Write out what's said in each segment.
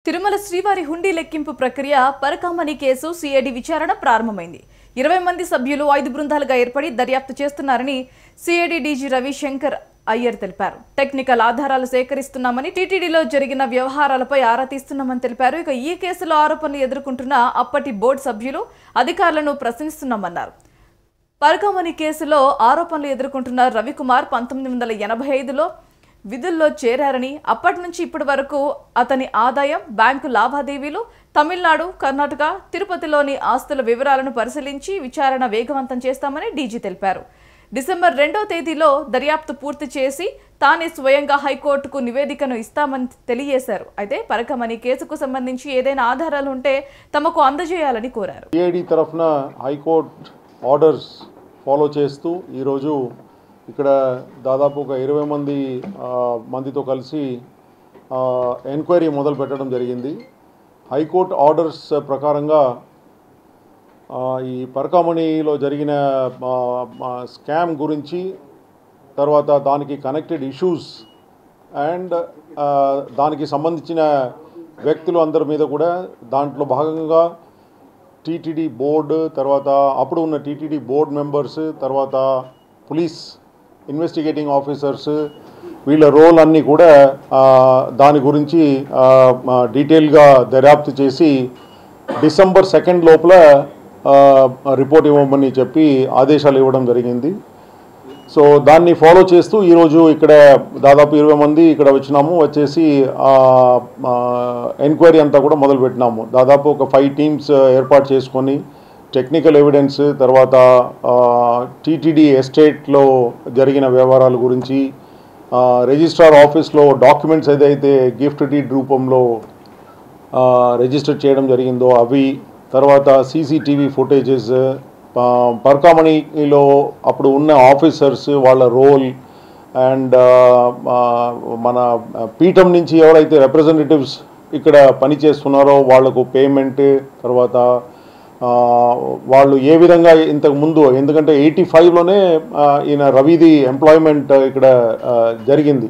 తిరుమల శ్రీవారి హుండీ లెక్కింపు ప్రక్రియ పరకామణి కేసు సిఐడి విచారణ ప్రారంభమైంది. 20 మంది సభ్యులు 5 బృందాలుగా ఏర్పడి దర్యాప్తు చేస్తున్నారని సిఐడి డీజీ రవిశంకర్ అయ్యర్ తెలిపారు. టెక్నికల్ ఆధారాలు సేకరిస్తున్నామని, టీటీడీలో జరిగిన వ్యవహారాలపై ఆరా తీస్తున్నామని తెలిపారు. ఇక ఈ కేసులో ఆరోపణలు ఎదుర్కొంటున్న అప్పటి బోర్డు సభ్యులు, అధికారులను ప్రశ్నిస్తున్నామన్నారు. పరకామణి కేసులో ఆరోపణలు ఎదుర్కొంటున్న రవికుమార్ 1985లో విధుల్లో చేరారని, అప్పటి నుంచి ఇప్పటి వరకు అతని ఆదాయం, బ్యాంకు లావాదేవీలు, తమిళనాడు, కర్ణాటక, తిరుపతిలోని ఆస్తుల వివరాలను పరిశీలించి విచారణ వేగవంతం చేస్తామని డీజీ తెలిపారు. డిసెంబర్ 2వ తేదీలో దర్యాప్తు పూర్తి చేసి తానే స్వయంగా హైకోర్టుకు నివేదికను ఇస్తామని తెలియజేశారు. అయితే పరకామణి కేసుకు సంబంధించి ఏదైనా ఆధారాలు ఉంటే తమకు అందజేయాలని కోరారు. సిఐడి తరఫున హైకోర్టు ఆర్డర్స్ ఫాలో చేస్తూ ఈరోజు ఇక్కడ దాదాపు ఒక 20 మందితో కలిసి ఎంక్వైరీ మొదలు పెట్టడం జరిగింది. హైకోర్టు ఆర్డర్స్ ప్రకారంగా ఈ పరకామణిలో జరిగిన స్కామ్ గురించి, తర్వాత దానికి కనెక్టెడ్ ఇష్యూస్ అండ్ దానికి సంబంధించిన వ్యక్తులు అందరి మీద కూడా దాంట్లో భాగంగా టీటీడీ బోర్డు, తర్వాత అప్పుడు ఉన్న టీటీడీ బోర్డు మెంబర్స్, తర్వాత పోలీస్ ఇన్వెస్టిగేటింగ్ ఆఫీసర్స్, వీళ్ళ రోల్ అన్నీ కూడా దాని గురించి డీటెయిల్గా దర్యాప్తు చేసి డిసెంబర్ 2 లోపల రిపోర్ట్ ఇవ్వమని చెప్పి ఆదేశాలు ఇవ్వడం జరిగింది. సో దాన్ని ఫాలో చేస్తూ ఈరోజు ఇక్కడ దాదాపు 20 మంది ఇక్కడ వచ్చేసి ఎంక్వైరీ అంతా కూడా మొదలుపెట్టినాము. దాదాపు ఒక 5 టీమ్స్ ఏర్పాటు చేసుకొని టెక్నికల్ ఎవిడెన్స్, తర్వాత టీటీడీ ఎస్టేట్లో జరిగిన వ్యవహారాల గురించి, రిజిస్ట్రార్ ఆఫీస్లో డాక్యుమెంట్స్ ఏదైతే గిఫ్ట్ డీడ్ రూపంలో రిజిస్టర్ చేయడం జరిగిందో అవి, తర్వాత సీసీటీవీ ఫుటేజెస్, పరకామణిలో అప్పుడు ఉన్న ఆఫీసర్స్ వాళ్ళ రోల్ అండ్ మన పీఠం నుంచి ఎవరైతే రిప్రజెంటేటివ్స్ ఇక్కడ పనిచేస్తున్నారో వాళ్లకు పేమెంట్, తర్వాత వాళ్ళు ఏ విధంగా ఇంతకుముందు, ఎందుకంటే 85లోనే ఈయన రవిది ఎంప్లాయ్మెంట్ ఇక్కడ జరిగింది.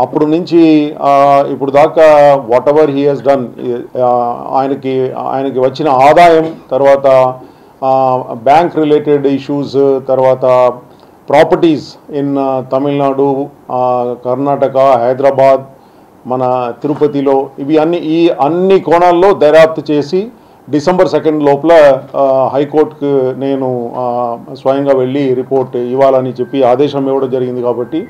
అప్పుడు నుంచి ఇప్పుడు దాకా whatever he has done, ఆయనకి వచ్చిన ఆదాయం, తర్వాత బ్యాంక్ రిలేటెడ్ ఇష్యూస్, తర్వాత ప్రాపర్టీస్ ఇన్ తమిళనాడు, కర్ణాటక, హైదరాబాద్, మన తిరుపతిలో, ఇవి అన్ని కోణాల్లో దర్యాప్తు చేసి డిసెంబర్ 2 లోపల హైకోర్టుకు నేను స్వయంగా వెళ్ళి రిపోర్ట్ ఇవ్వాలని చెప్పి ఆదేశం ఇవ్వడం జరిగింది. కాబట్టి